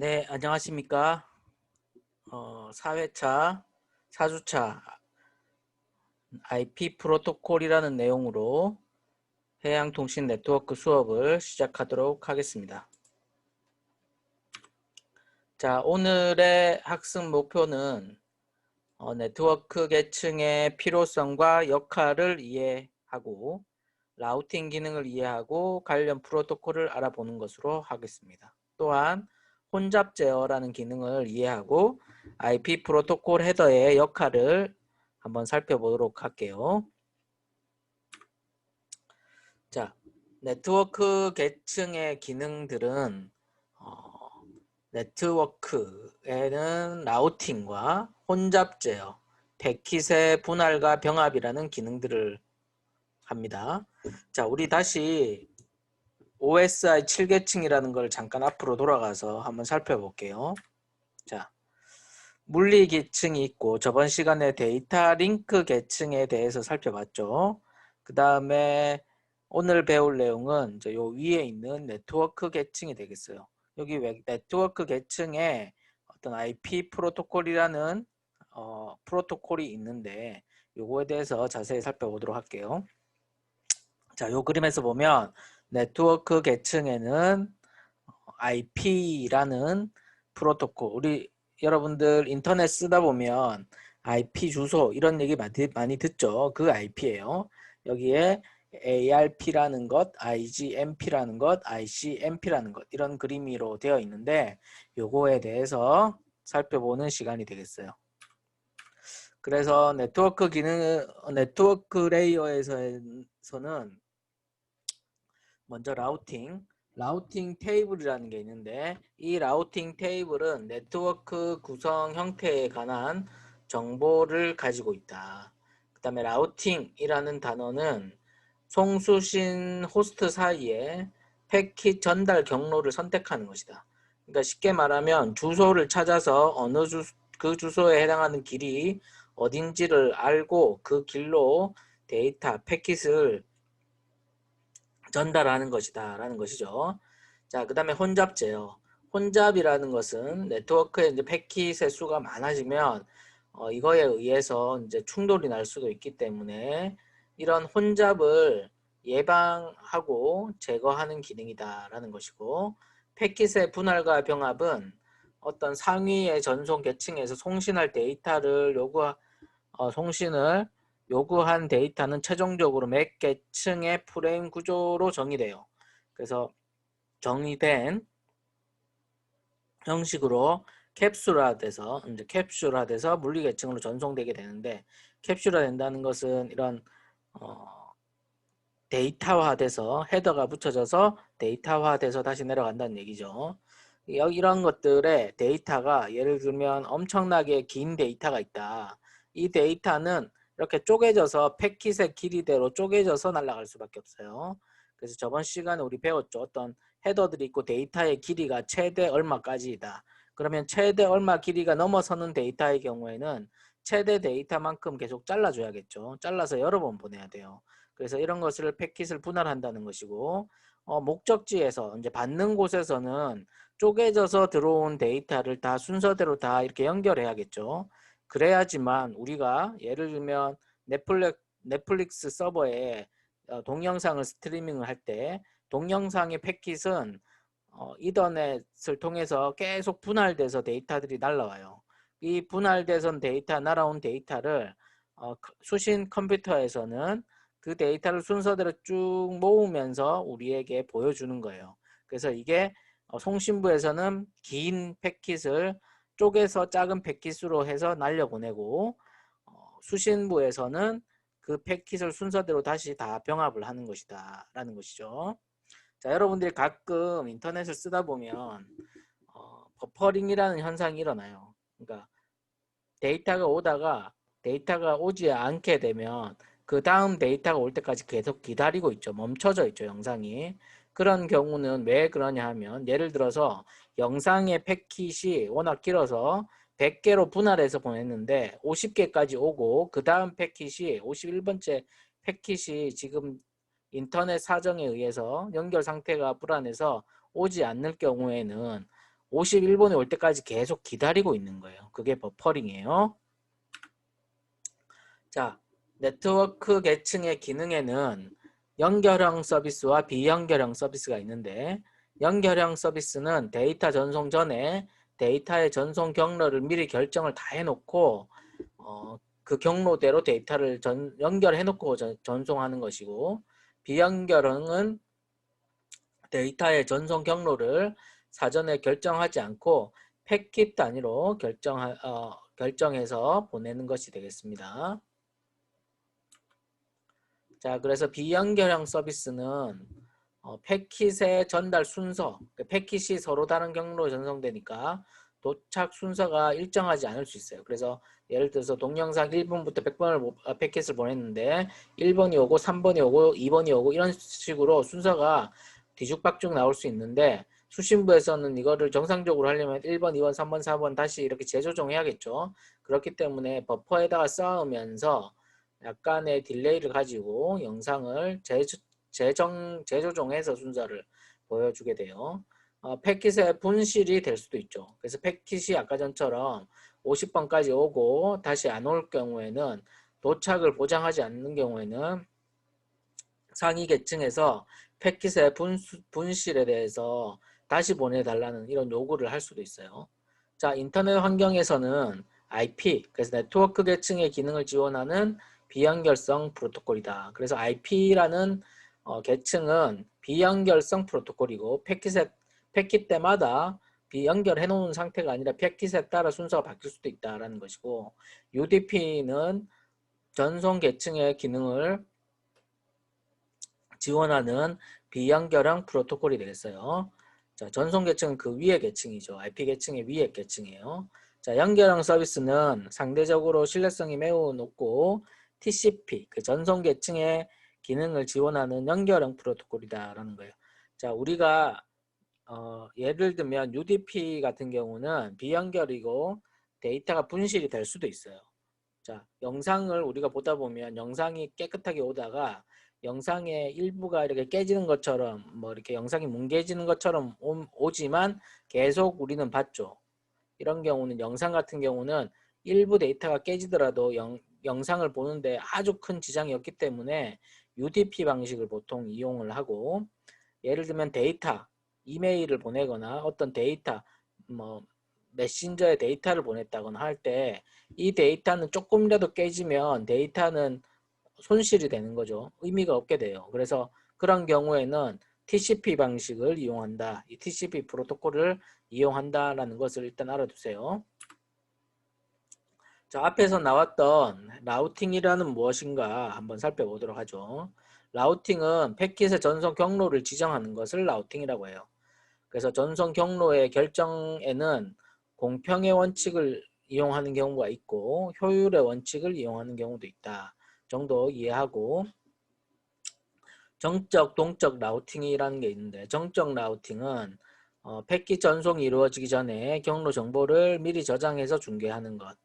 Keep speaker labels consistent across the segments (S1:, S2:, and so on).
S1: 네, 안녕하십니까. 4회차, 4주차 IP 프로토콜이라는 내용으로 해양통신 네트워크 수업을 시작하도록 하겠습니다. 자, 오늘의 학습 목표는 네트워크 계층의 필요성과 역할을 이해하고 라우팅 기능을 이해하고 관련 프로토콜을 알아보는 것으로 하겠습니다. 또한 혼잡 제어라는 기능을 이해하고 IP 프로토콜 헤더의 역할을 한번 살펴보도록 할게요. 자, 네트워크 계층의 기능들은 네트워크에는 라우팅과 혼잡 제어, 패킷의 분할과 병합이라는 기능들을 합니다. 자, 우리 다시 OSI 7계층이라는 걸 잠깐 앞으로 돌아가서 한번 살펴볼게요. 자, 물리 계층이 있고 저번 시간에 데이터 링크 계층에 대해서 살펴봤죠. 그 다음에 오늘 배울 내용은 요 위에 있는 네트워크 계층이 되겠어요. 여기 네트워크 계층에 어떤 IP 프로토콜이라는 프로토콜이 있는데 요거에 대해서 자세히 살펴보도록 할게요. 자, 요 그림에서 보면 네트워크 계층에는 IP라는 프로토콜, 우리 여러분들 인터넷 쓰다 보면 IP 주소 이런 얘기 많이 듣죠. 그 IP예요. 여기에 ARP라는 것, IGMP라는 것, ICMP라는 것 이런 그림으로 되어 있는데 요거에 대해서 살펴보는 시간이 되겠어요. 그래서 네트워크 기능, 네트워크 레이어에서는 먼저 라우팅 테이블이라는 게 있는데 이 라우팅 테이블은 네트워크 구성 형태에 관한 정보를 가지고 있다. 그 다음에 라우팅이라는 단어는 송수신 호스트 사이에 패킷 전달 경로를 선택하는 것이다. 그러니까 쉽게 말하면 주소를 찾아서 그 주소에 해당하는 길이 어딘지를 알고 그 길로 데이터 패킷을 전달하는 것이다 라는 것이죠. 자, 그 다음에 혼잡제요. 혼잡이라는 것은 네트워크에 이제 패킷의 수가 많아지면 이거에 의해서 이제 충돌이 날 수도 있기 때문에 이런 혼잡을 예방하고 제거하는 기능이다 라는 것이고, 패킷의 분할과 병합은 어떤 상위의 전송 계층에서 송신할 데이터를 송신을 요구한 데이터는 최종적으로 몇 계층의 프레임 구조로 정의돼요. 그래서 정의된 형식으로 캡슐화돼서 물리 계층으로 전송되게 되는데, 캡슐화 된다는 것은 이런 데이터화돼서 헤더가 붙여져서 데이터화돼서 다시 내려간다는 얘기죠. 이런 것들의 데이터가 예를 들면 엄청나게 긴 데이터가 있다. 이 데이터는 이렇게 쪼개져서 패킷의 길이대로 쪼개져서 날아갈 수밖에 없어요. 그래서 저번 시간에 우리 배웠죠. 어떤 헤더들이 있고 데이터의 길이가 최대 얼마까지이다. 그러면 최대 얼마 길이가 넘어서는 데이터의 경우에는 최대 데이터만큼 계속 잘라줘야겠죠. 잘라서 여러 번 보내야 돼요. 그래서 이런 것을 패킷을 분할한다는 것이고, 목적지에서 이제 받는 곳에서는 쪼개져서 들어온 데이터를 다 순서대로 다 이렇게 연결해야겠죠. 그래야지만 우리가 예를 들면 넷플릭스 서버에 동영상을 스트리밍을 할 때 동영상의 패킷은 이더넷을 통해서 계속 분할돼서 데이터들이 날라와요. 이 분할돼서 날아온 데이터를 수신 컴퓨터에서는 그 데이터를 순서대로 쭉 모으면서 우리에게 보여주는 거예요. 그래서 이게 송신부에서는 긴 패킷을 쪼개서 작은 패킷으로 해서 날려보내고, 수신부에서는 그 패킷을 순서대로 다시 다 병합을 하는 것이다 라는 것이죠. 자, 여러분들이 가끔 인터넷을 쓰다 보면 버퍼링이라는 현상이 일어나요. 그러니까 데이터가 오지 않게 되면 그 다음 데이터가 올 때까지 계속 기다리고 있죠. 멈춰져 있죠, 영상이. 그런 경우는 왜 그러냐 하면, 예를 들어서 영상의 패킷이 워낙 길어서 100개로 분할해서 보냈는데 50개까지 오고, 그 다음 패킷이 51번째 패킷이 지금 인터넷 사정에 의해서 연결 상태가 불안해서 오지 않을 경우에는 51번이 올 때까지 계속 기다리고 있는 거예요. 그게 버퍼링이에요. 자, 네트워크 계층의 기능에는 연결형 서비스와 비연결형 서비스가 있는데, 연결형 서비스는 데이터 전송 전에 데이터의 전송 경로를 미리 결정을 다 해놓고 그 경로대로 데이터를 연결해놓고 전송하는 것이고, 비연결형은 데이터의 전송 경로를 사전에 결정하지 않고 패킷 단위로 결정해서 보내는 것이 되겠습니다. 자, 그래서 비연결형 서비스는 패킷의 전달 순서, 패킷이 서로 다른 경로로 전송되니까 도착 순서가 일정하지 않을 수 있어요. 그래서 예를 들어서 동영상 1번부터 100번을 패킷을 보냈는데 1번이 오고 3번이 오고 2번이 오고 이런 식으로 순서가 뒤죽박죽 나올 수 있는데, 수신부에서는 이거를 정상적으로 하려면 1번, 2번, 3번, 4번 다시 이렇게 재조정해야겠죠. 그렇기 때문에 버퍼에다가 쌓으면서 약간의 딜레이를 가지고 영상을 재조정해서 순서를 보여주게 돼요. 패킷의 분실이 될 수도 있죠. 그래서 패킷이 아까 전처럼 50번까지 오고 다시 안 올 경우에는, 도착을 보장하지 않는 경우에는 상위 계층에서 패킷의 분실에 대해서 다시 보내달라는 이런 요구를 할 수도 있어요. 자, 인터넷 환경에서는 IP, 그래서 네트워크 계층의 기능을 지원하는 비연결성 프로토콜이다. 그래서 IP라는 계층은 비연결성 프로토콜이고, 패킷 때마다 비연결해 놓은 상태가 아니라 패킷에 따라 순서가 바뀔 수도 있다라는 것이고, UDP는 전송 계층의 기능을 지원하는 비연결형 프로토콜이 되겠어요. 자, 전송 계층은 그 위의 계층이죠. IP 계층의 위의 계층이에요. 자, 연결형 서비스는 상대적으로 신뢰성이 매우 높고 TCP, 그 전송 계층의 기능을 지원하는 연결형 프로토콜이다라는 거예요. 자, 우리가 예를 들면 UDP 같은 경우는 비연결이고 데이터가 분실이 될 수도 있어요. 자, 영상을 우리가 보다 보면 영상이 깨끗하게 오다가 영상의 일부가 이렇게 깨지는 것처럼, 뭐 이렇게 영상이 뭉개지는 것처럼 오지만 계속 우리는 봤죠. 이런 경우는, 영상 같은 경우는 일부 데이터가 깨지더라도 영상을 보는데 아주 큰 지장이 없기 때문에 UDP 방식을 보통 이용을 하고, 예를 들면 데이터, 이메일을 보내거나 어떤 데이터, 뭐 메신저에 데이터를 보냈다거나 할 때 이 데이터는 조금이라도 깨지면 데이터는 손실이 되는 거죠. 의미가 없게 돼요. 그래서 그런 경우에는 TCP 방식을 이용한다. 이 TCP 프로토콜을 이용한다라는 것을 일단 알아두세요. 자, 앞에서 나왔던 라우팅이라는 무엇인가 한번 살펴보도록 하죠. 라우팅은 패킷의 전송 경로를 지정하는 것을 라우팅이라고 해요. 그래서 전송 경로의 결정에는 공평의 원칙을 이용하는 경우가 있고 효율의 원칙을 이용하는 경우도 있다 정도 이해하고, 정적, 동적 라우팅이라는 게 있는데, 정적 라우팅은 패킷 전송이 이루어지기 전에 경로 정보를 미리 저장해서 중계하는 것,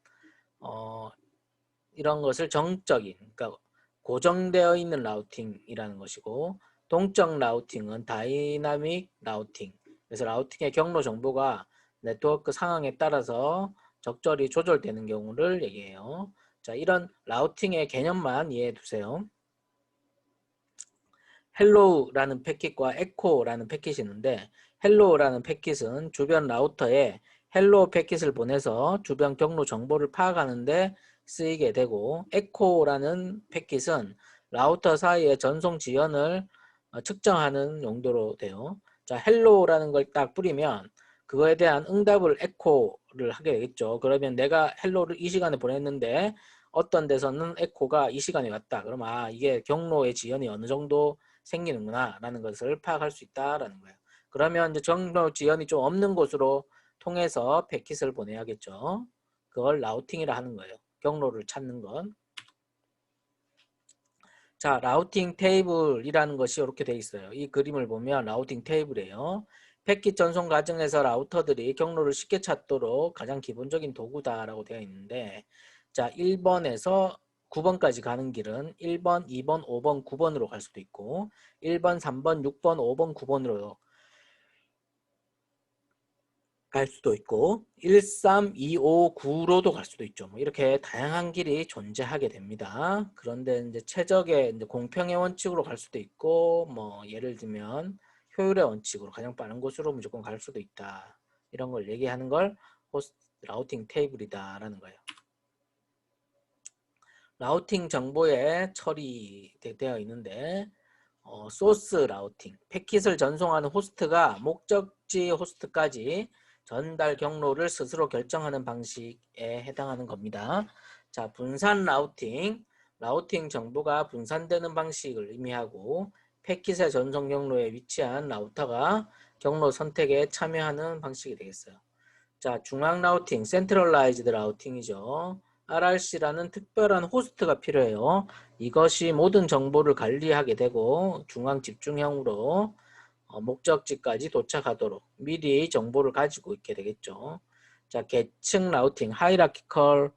S1: 이런 것을 정적인, 그러니까 고정되어 있는 라우팅이라는 것이고, 동적 라우팅은 다이나믹 라우팅, 그래서 라우팅의 경로 정보가 네트워크 상황에 따라서 적절히 조절되는 경우를 얘기해요. 자, 이런 라우팅의 개념만 이해해 두세요. 헬로우라는 패킷과 에코라는 패킷이 있는데, 헬로우라는 패킷은 주변 라우터에 헬로우 패킷을 보내서 주변 경로 정보를 파악하는데 쓰이게 되고, 에코라는 패킷은 라우터 사이의 전송 지연을 측정하는 용도로 돼요. 자, 헬로우라는 걸 딱 뿌리면 그거에 대한 응답을 에코를 하게 되겠죠. 그러면 내가 헬로우를 이 시간에 보냈는데 어떤 데서는 에코가 이 시간에 왔다. 그럼 이게 경로의 지연이 어느 정도 생기는구나 라는 것을 파악할 수 있다라는 거예요. 그러면 이제 경로 지연이 좀 없는 곳으로 통해서 패킷을 보내야겠죠. 그걸 라우팅이라 하는 거예요. 경로를 찾는 건. 자, 라우팅 테이블이라는 것이 이렇게 돼 있어요. 이 그림을 보면 라우팅 테이블이에요. 패킷 전송 과정에서 라우터들이 경로를 쉽게 찾도록 가장 기본적인 도구다라고 되어 있는데, 자, 1번에서 9번까지 가는 길은 1번, 2번, 5번, 9번으로 갈 수도 있고, 1번, 3번, 6번, 5번, 9번으로 갈 수도 있고 13259로도 갈 수도 있죠. 뭐 이렇게 다양한 길이 존재하게 됩니다. 그런데 이제 최적의 이제 공평의 원칙으로 갈 수도 있고 뭐 예를 들면 효율의 원칙으로 가장 빠른 곳으로 무조건 갈 수도 있다. 이런 걸 얘기하는 걸 호스트 라우팅 테이블이다라는 거예요. 라우팅 정보에 처리되어 있는데 소스 라우팅, 패킷을 전송하는 호스트가 목적지 호스트까지 전달 경로를 스스로 결정하는 방식에 해당하는 겁니다. 자, 분산 라우팅, 라우팅 정보가 분산되는 방식을 의미하고 패킷의 전송 경로에 위치한 라우터가 경로 선택에 참여하는 방식이 되겠어요. 자, 중앙 라우팅, 센트럴라이즈드 라우팅이죠. RRC라는 특별한 호스트가 필요해요. 이것이 모든 정보를 관리하게 되고 중앙 집중형으로 목적지까지 도착하도록 미리 정보를 가지고 있게 되겠죠. 자, 계층 라우팅, 하이라키컬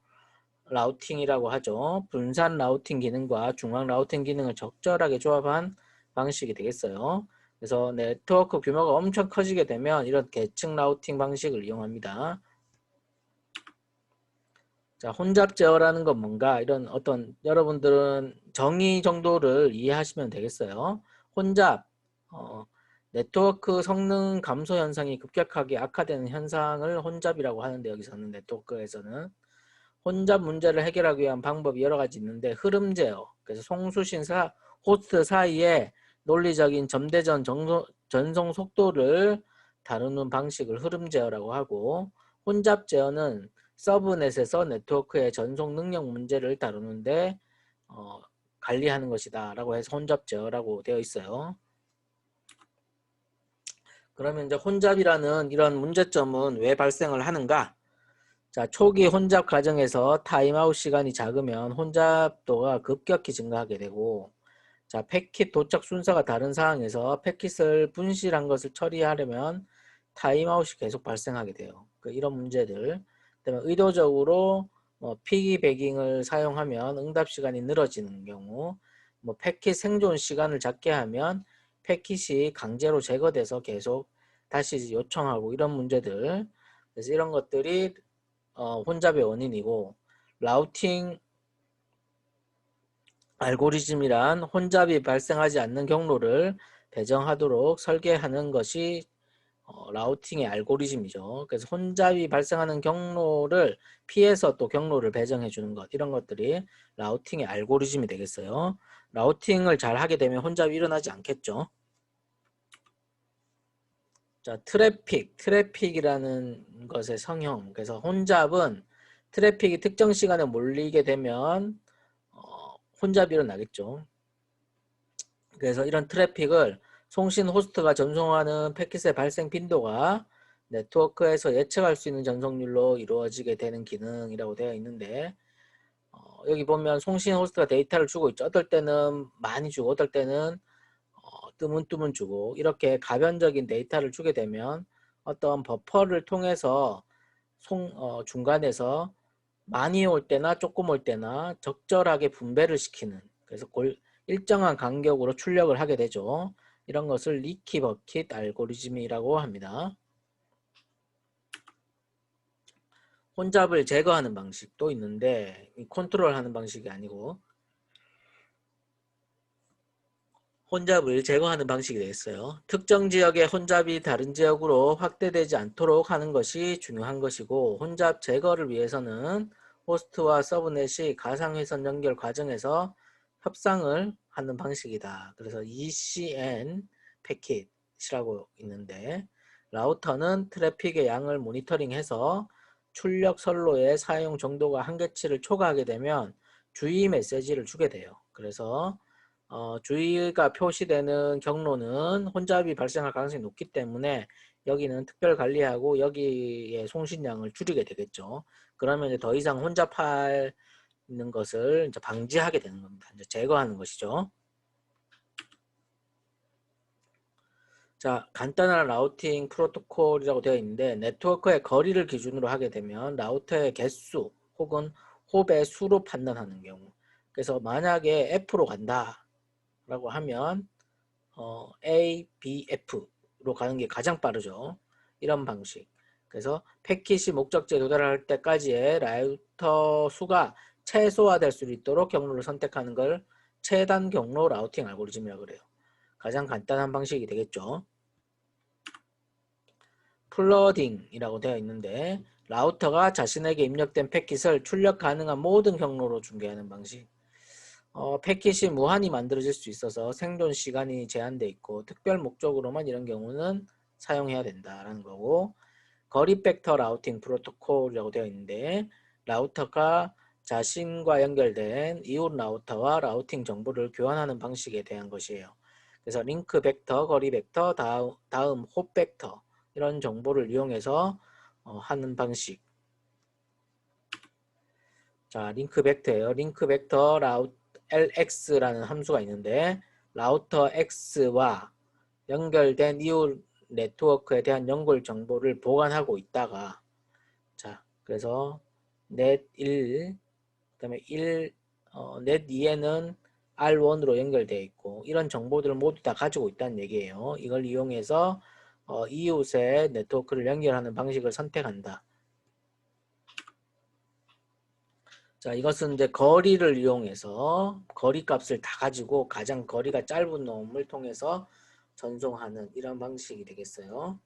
S1: 라우팅이라고 하죠. 분산 라우팅 기능과 중앙 라우팅 기능을 적절하게 조합한 방식이 되겠어요. 그래서 네트워크 규모가 엄청 커지게 되면 이런 계층 라우팅 방식을 이용합니다. 자, 혼잡 제어라는 건 뭔가 이런 어떤 여러분들은 정의 정도를 이해하시면 되겠어요. 혼잡, 네트워크 성능 감소 현상이 급격하게 악화되는 현상을 혼잡이라고 하는데 여기서는 네트워크에서는 혼잡 문제를 해결하기 위한 방법이 여러 가지 있는데 흐름 제어, 그래서 송수신사 호스트 사이에 논리적인 점대전 전송 속도를 다루는 방식을 흐름 제어라고 하고 혼잡 제어는 서브넷에서 네트워크의 전송 능력 문제를 다루는데 관리하는 것이다 라고 해서 혼잡 제어라고 되어 있어요. 그러면 이제 혼잡이라는 이런 문제점은 왜 발생을 하는가? 자, 초기 혼잡 과정에서 타임아웃 시간이 작으면 혼잡도가 급격히 증가하게 되고, 자, 패킷 도착 순서가 다른 상황에서 패킷을 분실한 것을 처리하려면 타임아웃이 계속 발생하게 돼요. 이런 문제들. 그다음에 의도적으로 피기배깅을 사용하면 응답 시간이 늘어지는 경우, 뭐 패킷 생존 시간을 작게 하면 패킷이 강제로 제거돼서 계속 다시 요청하고 이런 문제들. 그래서 이런 것들이 혼잡의 원인이고 라우팅 알고리즘이란 혼잡이 발생하지 않는 경로를 배정하도록 설계하는 것이 라우팅의 알고리즘이죠. 그래서 혼잡이 발생하는 경로를 피해서 또 경로를 배정해 주는 것 이런 것들이 라우팅의 알고리즘이 되겠어요. 라우팅을 잘 하게 되면 혼잡이 일어나지 않겠죠. 자, 트래픽이라는 것의 성형. 그래서 혼잡은 트래픽이 특정 시간에 몰리게 되면 혼잡이 일어나겠죠. 그래서 이런 트래픽을 송신 호스트가 전송하는 패킷의 발생 빈도가 네트워크에서 예측할 수 있는 전송률로 이루어지게 되는 기능이라고 되어 있는데 여기 보면 송신 호스트가 데이터를 주고 있죠. 어떨 때는 많이 주고 어떨 때는 뜨문뜨문 주고 이렇게 가변적인 데이터를 주게 되면 어떤 버퍼를 통해서 중간에서 많이 올 때나 조금 올 때나 적절하게 분배를 시키는 그래서 일정한 간격으로 출력을 하게 되죠. 이런 것을 리키 버킷 알고리즘이라고 합니다. 혼잡을 제거하는 방식도 있는데 컨트롤하는 방식이 아니고 혼잡을 제거하는 방식이 되겠어요. 특정 지역의 혼잡이 다른 지역으로 확대되지 않도록 하는 것이 중요한 것이고 혼잡 제거를 위해서는 호스트와 서브넷이 가상회선 연결 과정에서 협상을 하는 방식이다. 그래서 ECN 패킷이라고 있는데 라우터는 트래픽의 양을 모니터링해서 출력 선로의 사용 정도가 한계치를 초과하게 되면 주의 메시지를 주게 돼요. 그래서 주의가 표시되는 경로는 혼잡이 발생할 가능성이 높기 때문에 여기는 특별 관리하고 여기에 송신량을 줄이게 되겠죠. 그러면 이제 더 이상 혼잡하는 것을 이제 방지하게 되는 겁니다. 이제 제거하는 것이죠. 자, 간단한 라우팅 프로토콜이라고 되어 있는데 네트워크의 거리를 기준으로 하게 되면 라우터의 개수 혹은 홉의 수로 판단하는 경우 그래서 만약에 F로 간다 라고 하면 A, B, F로 가는 게 가장 빠르죠. 이런 방식. 그래서 패킷이 목적지에 도달할 때까지의 라우터 수가 최소화될 수 있도록 경로를 선택하는 걸 최단 경로 라우팅 알고리즘이라고 그래요. 가장 간단한 방식이 되겠죠. 플러딩이라고 되어 있는데 라우터가 자신에게 입력된 패킷을 출력 가능한 모든 경로로 중계하는 방식. 패킷이 무한히 만들어질 수 있어서 생존 시간이 제한되어 있고 특별 목적으로만 이런 경우는 사용해야 된다라는 거고, 거리 벡터 라우팅 프로토콜이라고 되어 있는데 라우터가 자신과 연결된 이웃 라우터와 라우팅 정보를 교환하는 방식에 대한 것이에요. 그래서 링크 벡터, 거리 벡터, 다음 홉 벡터 이런 정보를 이용해서 하는 방식. 자, 링크 벡터예요. 링크 벡터 lx라는 함수가 있는데 라우터 x와 연결된 이웃 네트워크에 대한 연결 정보를 보관하고 있다가, 자, 그래서 넷 1, 그다음에 넷 2에는 R1으로 연결되어 있고 이런 정보들을 모두 다 가지고 있다는 얘기예요. 이걸 이용해서 이웃의 네트워크를 연결하는 방식을 선택한다. 자, 이것은 이제 거리를 이용해서 거리 값을 다 가지고 가장 거리가 짧은 놈을 통해서 전송하는 이런 방식이 되겠어요.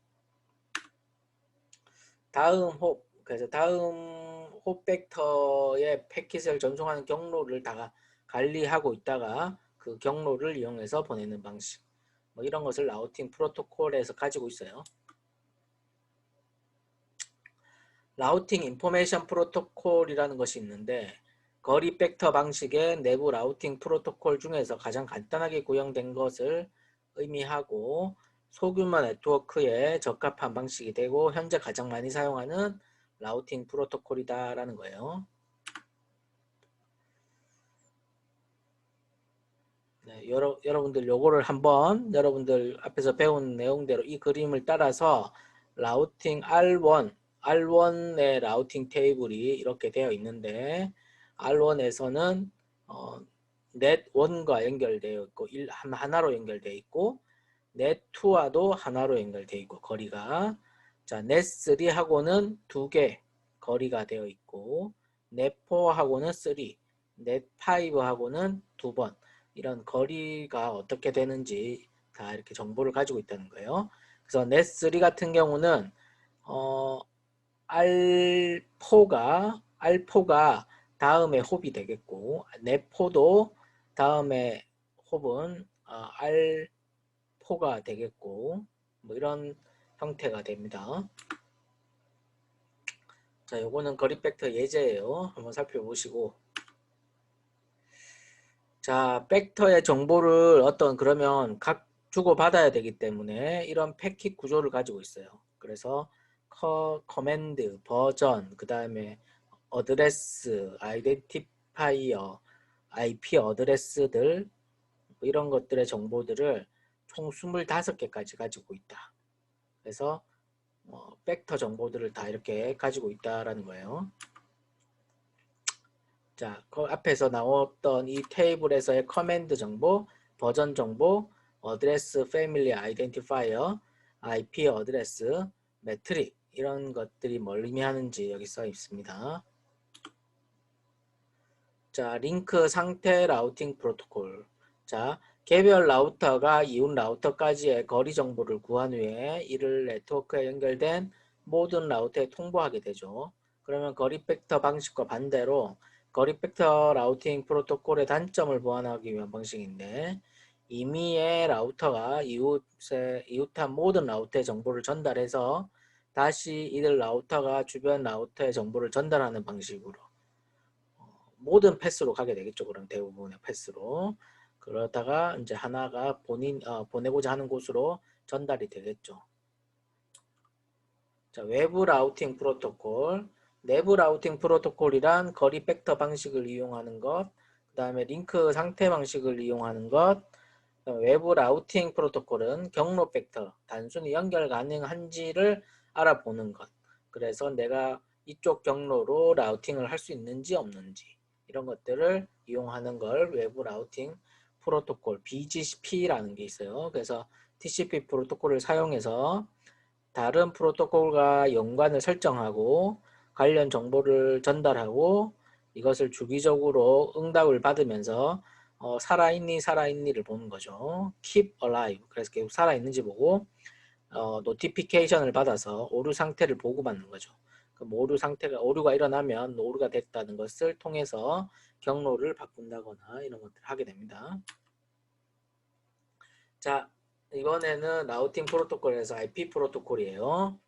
S1: 그래서 다음 홉 벡터의 패킷을 전송하는 경로를 다 관리하고 있다가 그 경로를 이용해서 보내는 방식. 뭐 이런 것을 라우팅 프로토콜에서 가지고 있어요. 라우팅 인포메이션 프로토콜이라는 것이 있는데 거리 벡터 방식의 내부 라우팅 프로토콜 중에서 가장 간단하게 구형된 것을 의미하고 소규모 네트워크에 적합한 방식이 되고 현재 가장 많이 사용하는 라우팅 프로토콜이다 라는 거예요. 네, 여러분들 요거를 한번 여러분들 앞에서 배운 내용대로 이 그림을 따라서 라우팅 R1의 라우팅 테이블이 이렇게 되어 있는데 R1에서는 넷 1과 연결되어 있고 하나로 연결되어 있고 넷 2와도 하나로 연결되어 있고 거리가, 자, 넷 3하고는 2개 거리가 되어 있고 넷 4하고는 3, 넷 5하고는 2번 이런 거리가 어떻게 되는지 다 이렇게 정보를 가지고 있다는 거예요. 그래서 넷3 같은 경우는 R4가 다음에 홉이 되겠고 넷4도 다음에 홉은 R4가 되겠고 뭐 이런 형태가 됩니다. 자, 요거는 거리 벡터 예제예요. 한번 살펴보시고, 자, 벡터의 정보를 그러면 각 주고받아야 되기 때문에 이런 패킷 구조를 가지고 있어요. 그래서 커맨드, 버전, 그 다음에 어드레스, 아이덴티파이어, IP 어드레스들 이런 것들의 정보들을 총 25개까지 가지고 있다. 그래서 벡터 정보들을 다 이렇게 가지고 있다라는 거예요. 자, 그 앞에서 나왔던 이 테이블에서의 커맨드 정보, 버전 정보, 어드레스, 패밀리, 아이덴티파이어, IP 어드레스, 매트릭 이런 것들이 뭘 의미하는지 여기 써 있습니다. 자, 링크 상태 라우팅 프로토콜. 자, 개별 라우터가 이웃 라우터까지의 거리 정보를 구한 후에 이를 네트워크에 연결된 모든 라우터에 통보하게 되죠. 그러면 거리 벡터 방식과 반대로 거리 벡터 라우팅 프로토콜의 단점을 보완하기 위한 방식인데 임의의 라우터가 이웃한 모든 라우터의 정보를 전달해서 다시 이들 라우터가 주변 라우터의 정보를 전달하는 방식으로 모든 패스로 가게 되겠죠. 그럼 대부분의 패스로. 그러다가 이제 하나가 보내고자 하는 곳으로 전달이 되겠죠. 자, 외부 라우팅 프로토콜. 내부 라우팅 프로토콜이란 거리 벡터 방식을 이용하는 것, 그 다음에 링크 상태 방식을 이용하는 것, 외부 라우팅 프로토콜은 경로 벡터, 단순히 연결 가능한지를 알아보는 것. 그래서 내가 이쪽 경로로 라우팅을 할 수 있는지 없는지 이런 것들을 이용하는 걸 외부 라우팅 프로토콜 BGP라는 게 있어요. 그래서 TCP 프로토콜을 사용해서 다른 프로토콜과 연관을 설정하고 관련 정보를 전달하고 이것을 주기적으로 응답을 받으면서 살아있니를 보는 거죠. Keep alive. 그래서 계속 살아있는지 보고 노티피케이션을 받아서 오류 상태를 보고받는 거죠. 그럼 오류가 일어나면 오류가 됐다는 것을 통해서 경로를 바꾼다거나 이런 것들을 하게 됩니다. 자, 이번에는 라우팅 프로토콜에서 IP 프로토콜이에요.